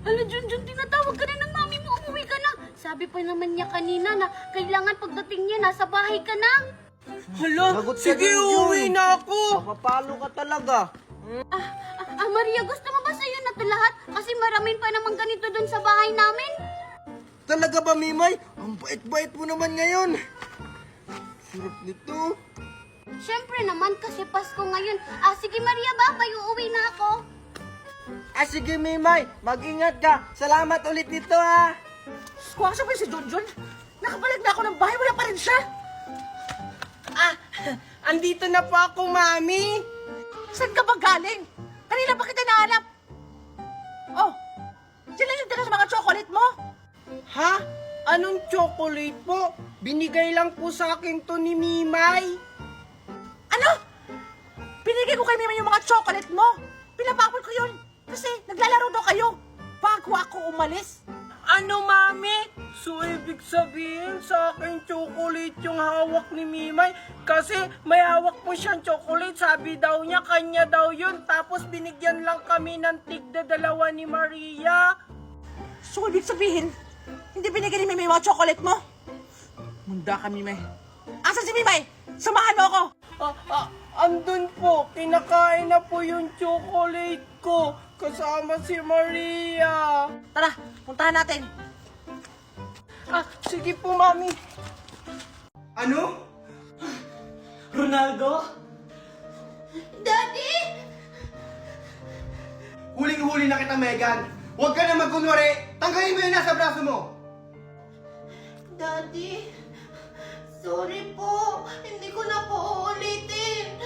Hala, Junjun, tinatawag ka na ng mami mo. Umuwi ka na. Sabi pa naman niya kanina na kailangan pagdating niya, nasa bahay ka na. Hala, Lagot ka sige, dun, Jun. uuwi na ako. Mapapalo ka talaga. Maria, gusto mo ba sa'yo na to lahat? Kasi maraming pa naman ganito dun sa bahay namin. Talaga ba, Mimay? Ang bait-bait mo naman ngayon. Sarap nito. Siyempre naman, kasi Pasko ngayon. Sige Maria, babay, uuwi na ako. Sige, Mimay. Mag-ingat ka. Salamat ulit dito, ha. Kuha siya ba si Junjun? Nakabalik na ako ng bahay, wala pa rin siya. Andito na po ako, Mami. Saan ka ba galing? Kanina ba kita nahanap? Oh, sila yung dala sa mga chocolate mo? Ha? Anong chocolate po? Binigay lang po sa akin to ni Mimay. Ano? Binigay ko kay Mimay yung mga chocolate mo? Pinapakul ko yun kasi naglalaro daw kayo bago ako umalis. Ano, Mami? So, ibig sabihin sa akin chocolate yung hawak ni Mimay? Kasi may hawak po siyang chocolate. Sabi daw niya, kanya daw yun. Tapos binigyan lang kami ng tigda-dalawa ni Maria. So, ibig sabihin, hindi binigyan ni Mimay mga chocolate mo? Munda ka, Mimay. Asan si Mimay? Samahan mo ako. Andun po. Kinakain na po yung chocolate ko. Kasama si Maria. Tara, puntahan natin. Sige po, Mami. Ano? Ronaldo? Daddy! Huling-huli na kita, Megan. Huwag ka na magkunwari. Tanggalin mo yung nasa braso mo. Daddy, sorry po. Hindi ko na po uulitin.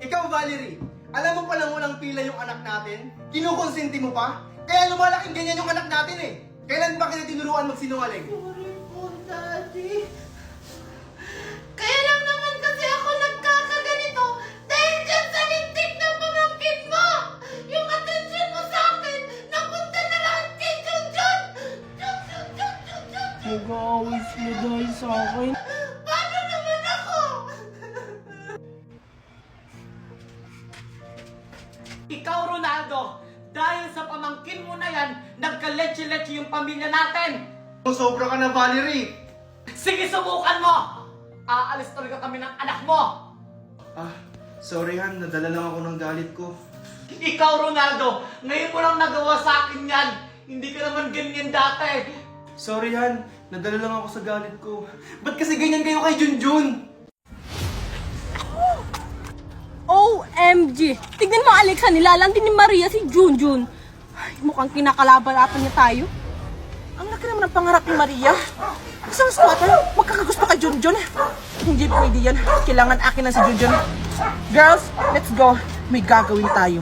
Ikaw, Valerie. Alam mo palang walang pila yung anak natin? Kinukonsinti mo pa? Kaya lumalaking ganyan yung anak natin eh. Kailan ba kita tinuruan magsinungaling? Sorry po, Daddy. Kaya lang naman kasi ako nagkakaganito dahil dyan sa lintik ng pamangkin mo. Yung attention mo sa akin, napunta na lahat kay Junjun. Junjun. Nag-aaway sila dahil sa akin. Paano naman ako? Ikaw, Ronaldo, dahil sa pamangkin mo na yan, nagka-leche-leche yung pamilya natin. Sobra ka na, Valerie. Sige, subukan mo! Aalis talaga kami ng anak mo! Sorry Han, nadala lang ako ng galit ko. Ikaw, Ronaldo, ngayon mo lang nagawa sa akin yan. Hindi ka naman ganyan dati. Sorry Han, nadala lang ako sa galit ko. Ba't kasi ganyan kayo kay Junjun? OMG! Tignan mo, Alexa, nilalang din ni Maria si Junjun. Ay, mukhang kinakalaban-laban niya tayo. Ang laki naman ng pangarap ni Maria. Isang squatter, magkakagusto kay Junjun. Hindi pwede yan. Kailangan akin na si Junjun. Girls, let's go. May gagawin tayo.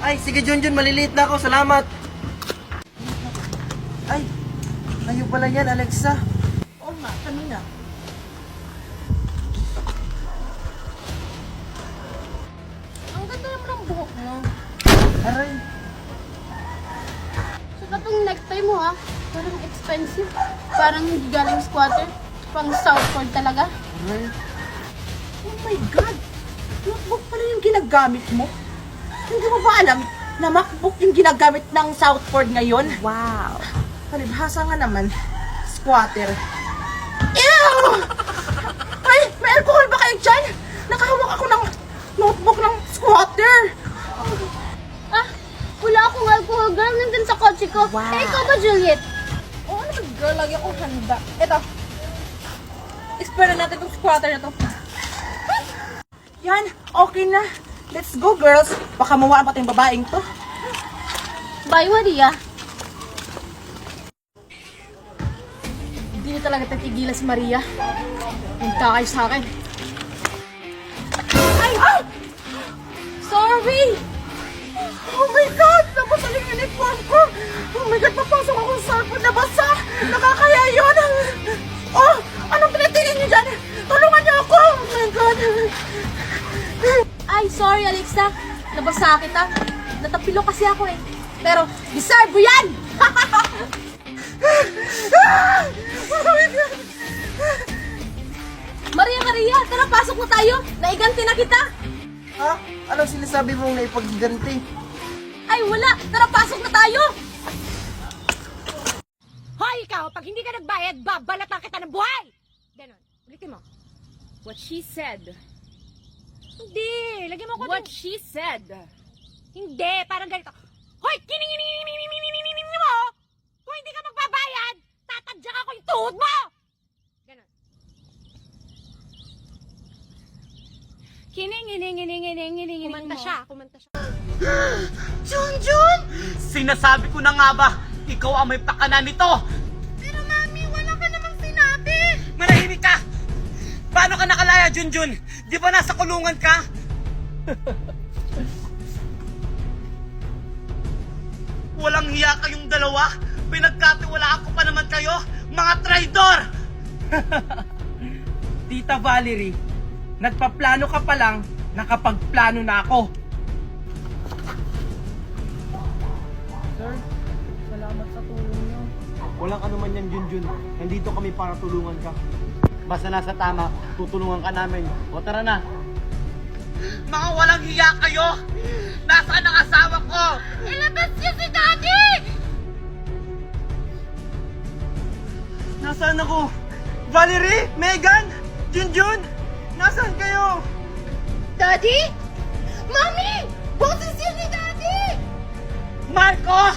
Ay, sige Junjun, maliliit na ako. Salamat. Ay, kayo pala yan, Alexa. Oo nga, kanina. Ang ganda naman ng buhok mo. Aray. Saka itong necktie mo ha, parang expensive. Parang hindi galing squatter. Pang Southport talaga. Aray. Oh my God! MacBook pala yung ginagamit mo? Hindi mo ba alam na MacBook yung ginagamit ng Southport ngayon? Wow! Palibhasa nga naman, squatter. Ew! Ay, may alcohol ba kayo dyan? Nakahawak ako ng notebook ng squatter. Wala akong alcohol, girl. Nandun sa kotse ko. Wow. Eh, ikaw ba, Juliet? Oo naman, girl, lagi akong handa. Eto, explore na natin itong squatter na to. Yan, okay na. Let's go, girls. Baka mawaan pa tayong babaeng to. Bye, Maria. Hindi na talaga tatigilan si Maria. Nagkakay sa akin. Ay! Ay! Sorry! Oh my God! Nabasa yung uniform ko! Oh my God! Papasok ako sa sarpod na basa! Nakakaya yun! Oh! Anong tinitingin niyo dyan? Tulungan niyo ako! Oh my God! Ay, sorry, Alexa. Nabasa kita. Natapilo kasi ako eh. Pero, deserve mo yan! Oh my God! Maria, tara, pasok na tayo. Naiganti na kita. Ha? Anong sinasabi mong naipagganti? Ay, wala! Tara, pasok na tayo! Hoy, ikaw! Pag hindi ka nagbayad, babalatan kita ng buhay! Ganon. Ulitin mo. What she said. Hindi! Lagyan mo ko What she said. Hindi! Parang ganito. Hoy! Kining mo! Kung hindi ka magbabayad, tatadyak ako yung tuhod mo! Ganon. Kining. Kumanta siya. Junjun! Sinasabi ko na nga ba, ikaw ang may pakana nito! Pero mami, wala ka namang sinabi! Manahimik ka! Paano ka nakalaya, Junjun? Di ba nasa kulungan ka? Walang hiya kayong dalawa? Pinagkatiwalaan ko pa naman kayo? Mga traidor! Tita Valerie, nagpaplano ka pa lang, nakapagplano na ako. Sir, salamat sa tulong niyo. Walang ano man yan, Junjun. Nandito kami para tulungan ka. Basta nasa tama, tutulungan ka namin. O tara na. Mga walang hiya kayo! Nasaan ang asawa ko? Ilabas niyo si Daddy! Nasaan ako? Valerie? Megan? Junjun? Nasaan kayo? Daddy? Mami! Boses yun ni Daddy! Marco!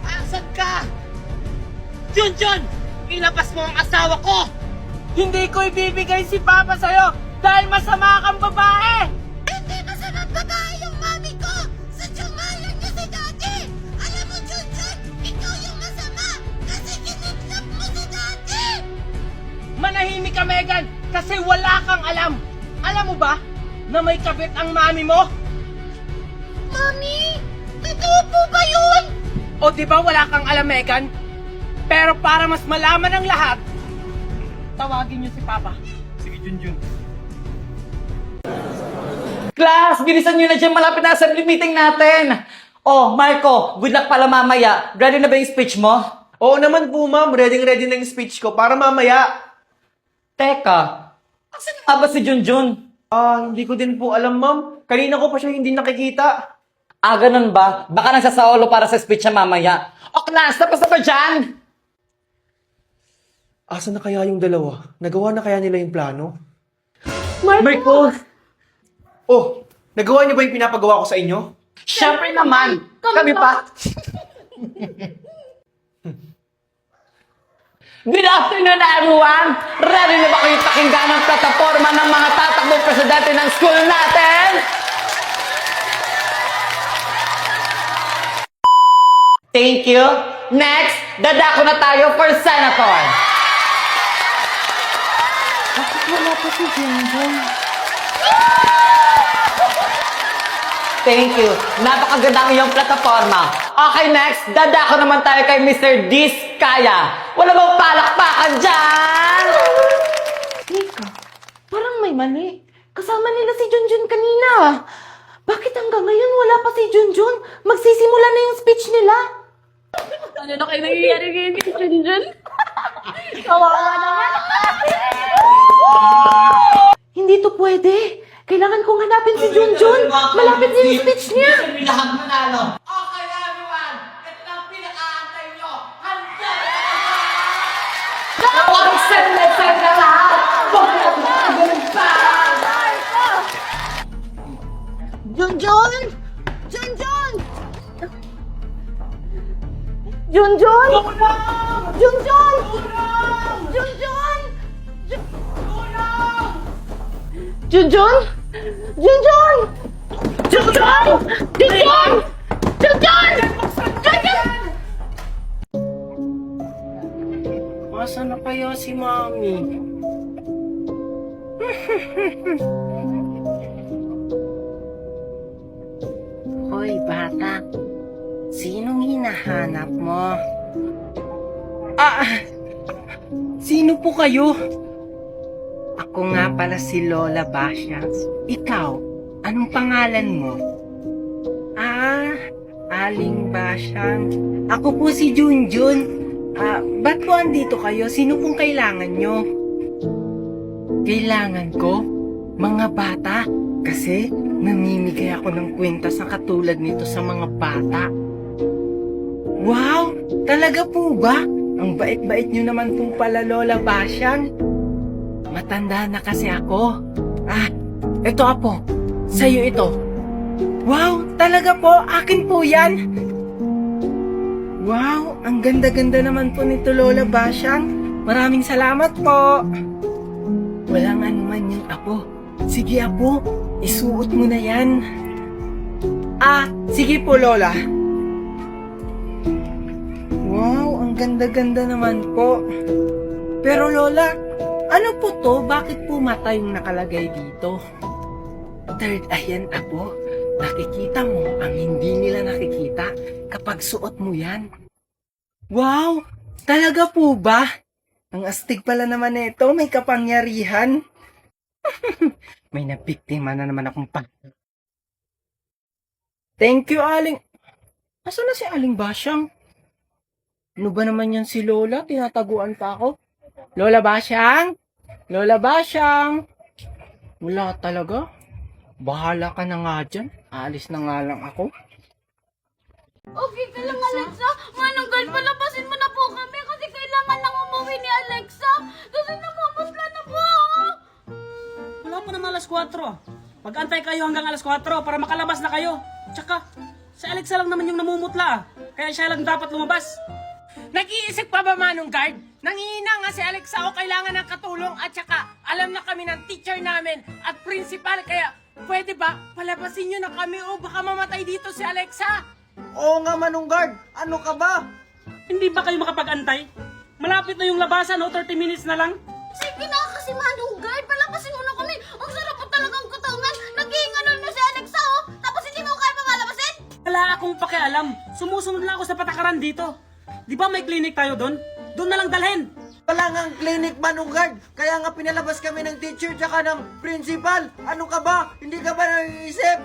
Asan ka? Junjun! Ilabas mo ang asawa ko! Hindi ko ibibigay si Papa sa'yo dahil masama kang babae! Hindi masamang babae yung mami ko! Sadyungalan niyo si Daddy! Alam mo, Junjun, ikaw yung masama kasi kinidnap mo si Daddy! Manahimik ka, Megan, kasi wala kang alam. Alam mo ba na may kabit ang mami mo? Mami! Totoo po ba yun? O di ba wala kang alam, Megan? Pero para mas malaman ang lahat, tawagin niyo si Papa. Sige, Junjun. Class, bilisan nyo na dyan. Malapit na assembly meeting natin. Oh, Marco, good luck pala mamaya. Ready na ba yung speech mo? Oo naman po, ma'am. Ready na yung speech ko para mamaya. Teka, asan nga ba si Junjun? Hindi ko din po alam, ma'am. Kanina ko pa siya hindi nakikita. Ah, ganun ba? Baka nasa Saolo para sa speech niya mamaya. O class, tapos na ba dyan? Asa na kaya yung dalawa? Nagawa na kaya nila yung plano? Marco! Oh, nagawa niyo ba yung pinapagawa ko sa inyo? Siyempre naman! Kami pa! Good afternoon, everyone! Ready na ba kayo pakinggan ang plataforma ng mga tatakbong presidente ng school natin? Thank you! Next, dadako na tayo for senator! Bakit wala pa si Junjun? Thank you. Napakaganda ang iyong plataforma. Okay, next. Dadako naman tayo kay Mr. Diskaya. Wala bang palakpakan dyan? Teka, parang may mali. Kasama nila si Junjun kanina. Bakit hanggang ngayon wala pa si Junjun? Magsisimula na yung speech nila. Ano na kayo nangyayari ngayon kay Junjun? Kawawa naman. Hindi to pwede. Kailangan kong hanapin si Junjun. Malapit na yung speech niya. Lahat manalo. Okay, everyone. Ito na ang pinakaantay nyo. Handa na kayo! Huwag send na lahat! Huwag na magagawin pa! Junjun! Junjun! Junjun! Junjun! Junjun! Junjun! Junjun! Junjun! Junjun! Junjun! Junjun! Masa na kaya si Mami? Hoy, bata. Sinong hinahanap mo? Sino po kayo? Ako nga pala si Lola Basha. Ikaw, anong pangalan mo? Aling Basha. Ako po si Junjun. Ba't po andito kayo? Sino pong kailangan nyo? Kailangan ko? Mga bata? Kasi Namimigay ako ng kwintas na katulad nito sa mga bata. Wow! Talaga po ba? Ang bait-bait nyo naman po pala, Lola Basyang. Matanda na kasi ako. Ito Apo. Sa'yo ito. Wow! Talaga po? Akin po yan? Wow! Ang ganda-ganda naman po nito, Lola Basyang. Maraming salamat po. Walang anuman yung Apo. Sige Apo, isuot mo na yan. Sige po Lola. Wow, ang ganda-ganda naman po. Pero Lola, ano po to? Bakit po mata yung nakalagay dito? Third eye yan, Apo. Nakikita mo ang hindi nila nakikita kapag suot mo yan. Wow, talaga po ba? Ang astig pala naman nito, may kapangyarihan. May nabiktima na naman akong Thank you, Aling. Asan na si Aling Basyang? Ano ba naman yan si Lola? Tinataguan pa ako. Lola Basyang? Lola Basyang? Wala talaga. Bahala ka na nga dyan. Alis na nga lang ako. Okay ka lang, Alexa. Manong God, palabasin mo na po kami kasi kailangan lang umuwi ni Alexa. Kasi namumutla na po ako. Wala pa naman alas 4. Mag-antay kayo hanggang alas 4 para makalabas na kayo. Tsaka, si Alexa lang naman yung namumutla. Kaya siya lang dapat lumabas. Nag-iisip pa ba, Manong Guard? Nangihina nga si Alexa o kailangan ng katulong at saka alam na kami ng teacher namin at principal kaya pwede ba palabasin nyo na kami o baka mamatay dito si Alexa? Oo nga, Manong Guard. Ano ka ba? Hindi ba kayo makapag-antay? Malapit na yung labasan, 30 minutes na lang. Sige na kasi, Manong God. Palabasin mo na kami. Ang sarap po talagang kutungan. Nag-iinganon na si Alexa, oh. Tapos hindi mo kaya pangalabasin? Wala akong pakialam. Sumusunod lang ako sa patakaran dito. Di ba may clinic tayo doon? Doon na lang dalhin. Wala ngang clinic, Manong Guard. Kaya nga pinalabas kami ng teacher tsaka ng principal. Ano ka ba? Hindi ka ba naiisip?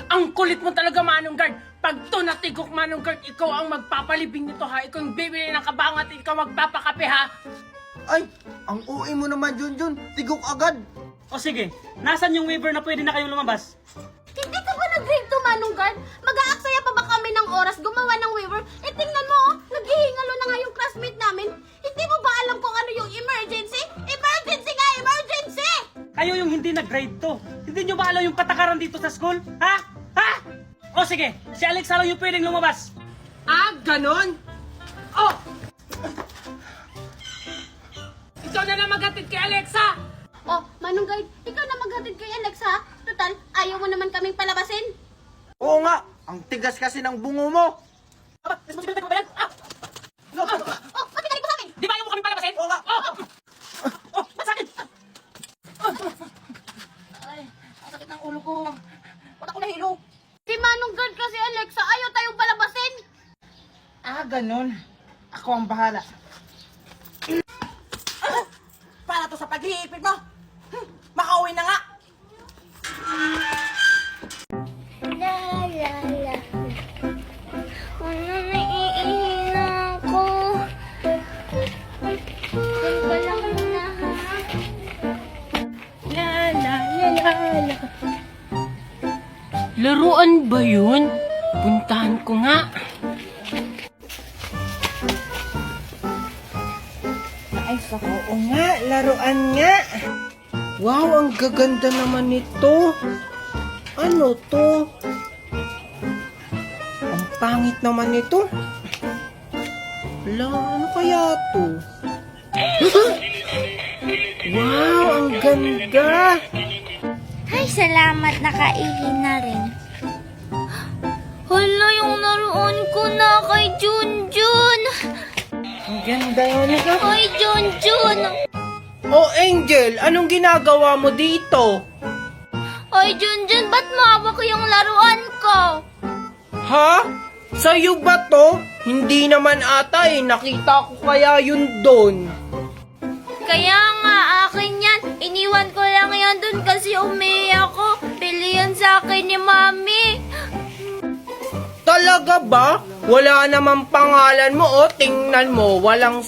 Ang kulit mo talaga, Manong Guard. Pag to natigok, Manong Guard, ikaw ang magpapalibing nito ha. Ikaw yung bibili ng kabangat, ikaw magpapakape ha. Ay, ang uwi mo naman, Junjun. Tigok agad. O sige, nasan yung waiver na pwede na kayong lumabas? Hindi ka ba nag-grade to, Manong God? Mag-aaksaya pa ba kami ng oras gumawa ng waiver? Eh, tingnan mo, oh. Naghihingalo na nga yung classmate namin. Hindi mo ba alam kung ano yung emergency? Emergency nga, emergency! Kayo yung hindi nag-grade to. Hindi nyo ba alam yung patakaran dito sa school? Ha? Ha? O sige, si Alexa lang yung pwedeng lumabas. Ganon? Oh! Ikaw na lang maghatid kay Alexa! Oh, Manong God, ikaw na maghatid kay Alexa. Total, ayaw mo naman kaming palabasin. Oo nga, ang tigas kasi ng bungo mo. Responsibility ko ba yan? Oh, kapitalig ko sa akin! Di ba ayaw mo kami palabasin? Oo nga. Masakit! Ay, ang sakit ng ulo ko. Ba't ako nahilo? Si Manong God kasi Alexa, ayaw tayong palabasin. Ganon. Ako ang bahala. Para to sa pag-iipit mo. Makauwi na nga. La la la. Naiihina ako. Ganda lang muna ha. La la la la la. Laruan ba yun? Puntahan ko nga. Ay, oo nga, laruan nga. Wow, ang gaganda naman nito. Ano to? Ang pangit naman nito. Wala, ano kaya to? Wow, ang ganda. Ay, salamat nakaihi na rin. Hala, yung naroon ko na kay Junjun. Ang ganda yun. Ay, Junjun. Oh, Angel, anong ginagawa mo dito? Ay, Junjun, ba't mawak yung laruan ko? Ha? Sa'yo ba to? Hindi naman ata eh. Nakita ko kaya yun doon. Kaya nga, akin yan. Iniwan ko lang yan dun kasi umiiyak ako. Pili yan sa akin ni Mami. Talaga ba? Wala namang pangalan mo, oh. Tingnan mo, walang